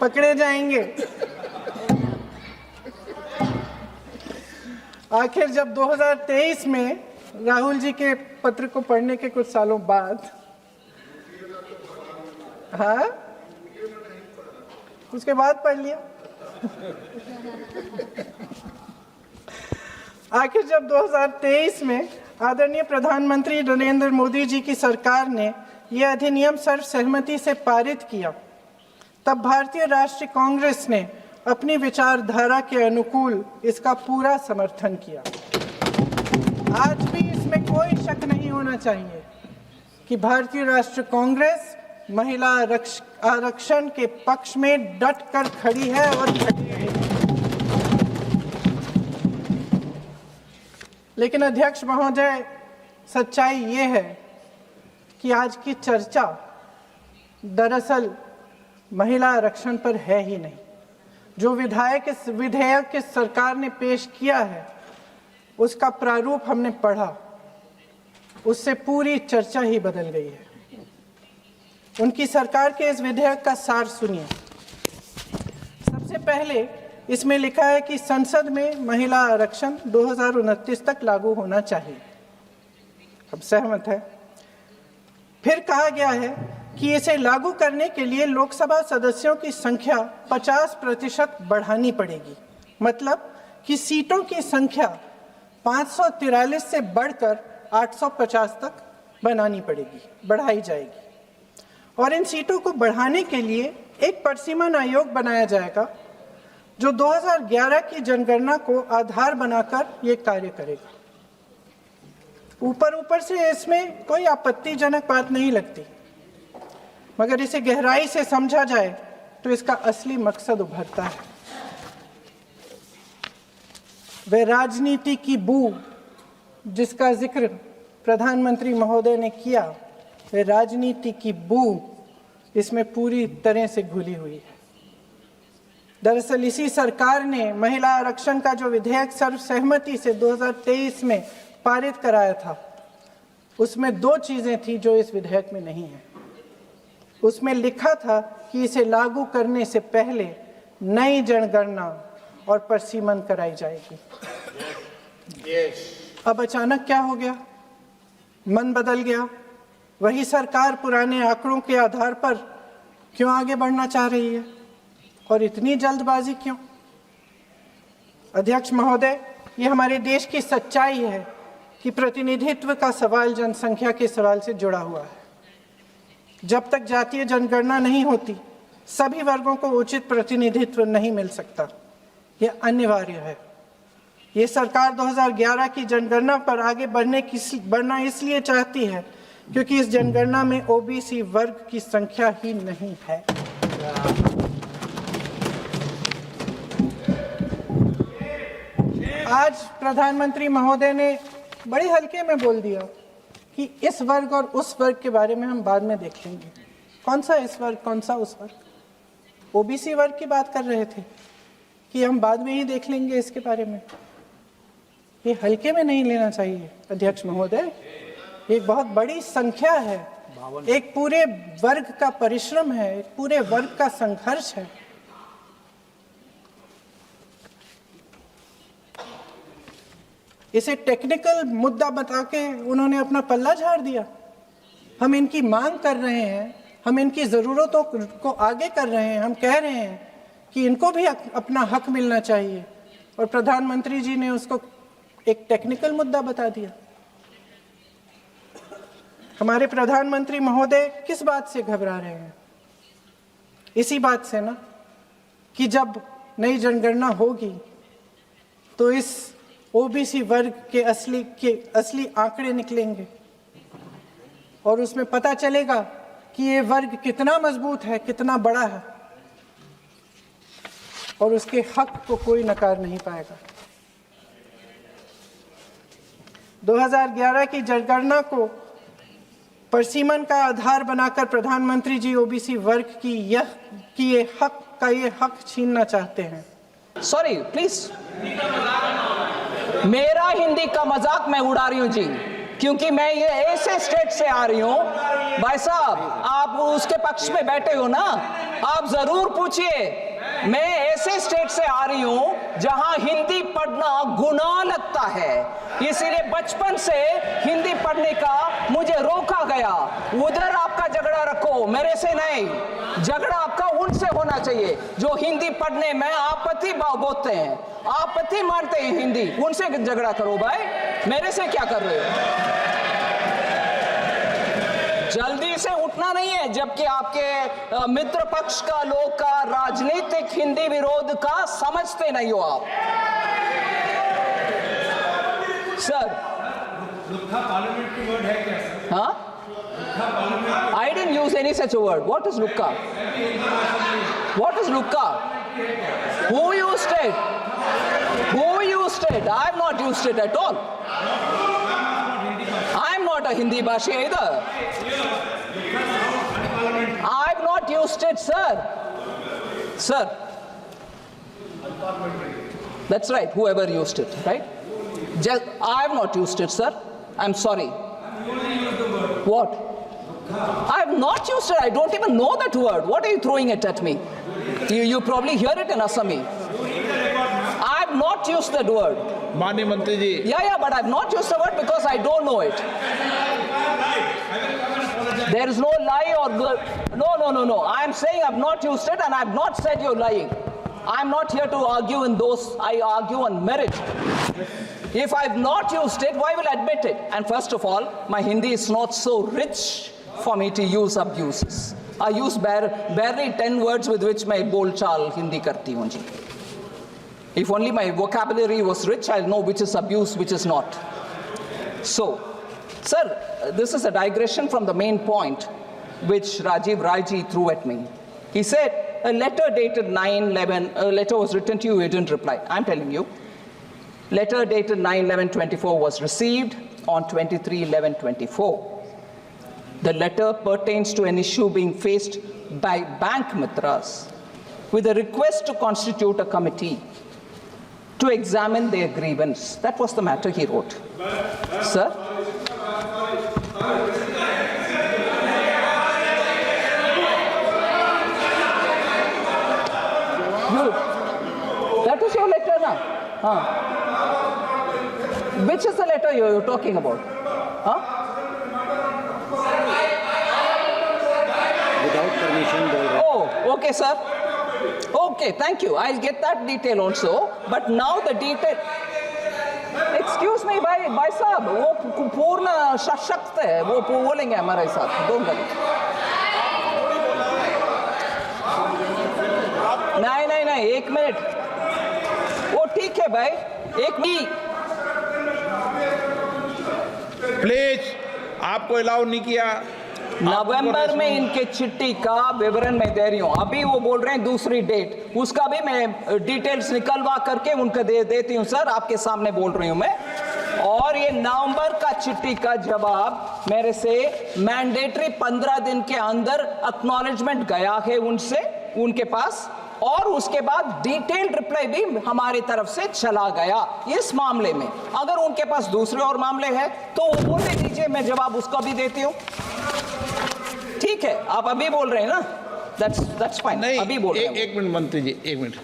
पकड़े जाएंगे। आखिर जब 2023 में राहुल जी के पत्र को पढ़ने के कुछ सालों बाद, हाँ, उसके बाद पढ़ लिया। आखिर जब 2023 में आदरणीय प्रधानमंत्री नरेंद्र मोदी जी की सरकार ने यह अधिनियम सर्वसहमति से पारित किया, तब भारतीय राष्ट्रीय कांग्रेस ने अपनी विचारधारा के अनुकूल इसका पूरा समर्थन किया। आज भी इसमें कोई शक नहीं होना चाहिए कि भारतीय राष्ट्रीय कांग्रेस महिला आरक्षण के पक्ष में डट कर खड़ी है और खड़ी रहेगी। लेकिन अध्यक्ष महोदय, सच्चाई ये है कि आज की चर्चा दरअसल महिला आरक्षण पर है ही नहीं। जो विधेयक के सरकार ने पेश किया है, उसका प्रारूप हमने पढ़ा, उससे पूरी चर्चा ही बदल गई है। उनकी सरकार के इस विधेयक का सार सुनिए। सबसे पहले इसमें लिखा है कि संसद में महिला आरक्षण 2029 तक लागू होना चाहिए। अब सहमत है। फिर कहा गया है कि इसे लागू करने के लिए लोकसभा सदस्यों की संख्या 50% बढ़ानी पड़ेगी। मतलब कि सीटों की संख्या 543 से बढ़कर 850 तक बढ़ाई जाएगी। और इन सीटों को बढ़ाने के लिए एक परिसीमन आयोग बनाया जाएगा जो 2011 की जनगणना को आधार बनाकर ये कार्य करेगा। ऊपर से इसमें कोई आपत्तिजनक बात नहीं लगती, मगर इसे गहराई से समझा जाए तो इसका असली मकसद उभरता है। वह राजनीति की बू जिसका जिक्र प्रधानमंत्री महोदय ने किया, वह राजनीति की बू इसमें पूरी तरह से घुली हुई है। दरअसल इसी सरकार ने महिला आरक्षण का जो विधेयक सर्वसहमति से 2023 में पारित कराया था, उसमें दो चीजें थी जो इस विधेयक में नहीं है। उसमें लिखा था कि इसे लागू करने से पहले नई जनगणना और परिसीमन कराई जाएगी। अब अचानक क्या हो गया? मन बदल गया। वही सरकार पुराने आंकड़ों के आधार पर क्यों आगे बढ़ना चाह रही है और इतनी जल्दबाजी क्यों? अध्यक्ष महोदय, ये हमारे देश की सच्चाई है कि प्रतिनिधित्व का सवाल जनसंख्या के सवाल से जुड़ा हुआ है। जब तक जातीय जनगणना नहीं होती, सभी वर्गों को उचित प्रतिनिधित्व नहीं मिल सकता। यह अनिवार्य है। ये सरकार 2011 की जनगणना पर आगे बढ़ना इसलिए चाहती है क्योंकि इस जनगणना में ओबीसी वर्ग की संख्या ही नहीं है। आज प्रधानमंत्री महोदय ने बड़े हल्के में बोल दिया कि इस वर्ग और उस वर्ग के बारे में हम बाद में देख लेंगे। कौन सा इस वर्ग, कौन सा उस वर्ग? ओबीसी वर्ग की बात कर रहे थे कि हम बाद में ही देख लेंगे इसके बारे में। ये हल्के में नहीं लेना चाहिए अध्यक्ष महोदय। एक बहुत बड़ी संख्या है, एक पूरे वर्ग का परिश्रम है, एक पूरे वर्ग का संघर्ष है। इसे टेक्निकल मुद्दा बता के उन्होंने अपना पल्ला झाड़ दिया। हम इनकी मांग कर रहे हैं, हम इनकी ज़रूरतों को आगे कर रहे हैं, हम कह रहे हैं कि इनको भी अपना हक मिलना चाहिए, और प्रधानमंत्री जी ने उसको एक टेक्निकल मुद्दा बता दिया। हमारे प्रधानमंत्री महोदय किस बात से घबरा रहे हैं? इसी बात से ना कि जब नई जनगणना होगी तो इस ओबीसी वर्ग के असली आंकड़े निकलेंगे और उसमें पता चलेगा कि ये वर्ग कितना मजबूत है, कितना बड़ा है, और उसके हक को कोई नकार नहीं पाएगा। 2011 की जनगणना को परिसीमन का आधार बनाकर प्रधानमंत्री जी ओबीसी वर्ग की ये हक छीनना चाहते हैं। सॉरी प्लीज, मेरा हिंदी का मजाक मैं उड़ा रही हूं जी। क्योंकि मैं ये ऐसे स्टेट से आ रही हूं। भाई साहब, आप उसके पक्ष में बैठे हो ना, आप जरूर पूछिए। मैं ऐसे स्टेट से आ रही हूं जहां हिंदी पढ़ना गुनाह लगता है, इसीलिए बचपन से हिंदी पढ़ने का मुझे रोका गया। उधर आपका झगड़ा रखो, मेरे से नहीं। झगड़ा आपका उनसे होना चाहिए जो हिंदी पढ़ने में आपत्ति बोलते हैं, आपत्ति मानते हैं हिंदी, उनसे झगड़ा करो भाई, मेरे से क्या कर रहे हो। जल्दी से उठना नहीं है, जबकि आपके मित्र पक्ष का लोग का राजनीतिक हिंदी विरोध का समझते नहीं हो आप। सर, लुक्का पार्लियामेंट्री वर्ड है क्या सर? हाँ, I didn't use any such a word. What is lukka? What is lukka? Who used it? Who used it? I have not used it at all. I am not a Hindi bhashi either. I have not used it, sir. Sir. That's right, whoever used it, right? I have not used it, sir. I'm sorry. What? I have not used it. I don't even know that word. What are you throwing it at me? You probably hear it in Assami. I have not used that word. माननीय मंत्री जी, Yeah, but I have not used the word because I don't know it. There is no lie or no. I am saying I have not used it and I have not said you're lying. I am not here to argue in those. I argue on merit. If I have not used it, why will I admit it? And first of all, my Hindi is not so rich for me to use abuses. I use barely 10 words with which मैं बोलचाल हिंदी करती हूँ जी. If only my vocabulary was rich, I'll know which is abuse, which is not. So, sir, this is a digression from the main point which Rajiv Rai threw at me. He said, a letter dated 9/11, a letter was written to you, you didn't reply. I'm telling you, letter dated 9/11/24 was received on 23/11/24. The letter pertains to an issue being faced by bank mitras with a request to constitute a committee to examine their grievance. That was the matter he wrote. Sir? That is your letter now? Huh? Which is the letter you're talking about? Huh? Without permission, बोल रहे हैं। Oh, okay, sir. Okay, thank you. I'll get that detail also. But now the detail. Excuse me, भाई साहब, वो पूर्ण सशक्त है, वो बोलेंगे हमारे साथ। Don't worry. नहीं, 1 मिनट। वो ठीक है भाई, 1 मिनट। प्लीज, आपको अलाउ नहीं किया। नवंबर में इनके चिट्ठी का विवरण मैं दे रही हूं। अभी वो बोल रहे हैं दूसरी डेट, उसका भी मैं डिटेल्स निकलवा करके उनको दे देती हूं। सर, आपके सामने बोल रही हूं मैं। और ये नवंबर का चिट्ठी का जवाब मेरे से मैंडेटरी 15 दिन के अंदर एक्नॉलेजमेंट गया है उनसे, उनके पास, और उसके बाद डिटेल्ड रिप्लाई भी हमारी तरफ से चला गया इस मामले में। अगर उनके पास दूसरे और मामले हैं तो वो बोलने दीजिए, मैं जवाब उसका भी देती हूं। ठीक है, आप अभी बोल रहे हैं ना, दैट्स फाइन। अभी बोल रहे हैं। एक मिनट मंत्री जी, 1 मिनट।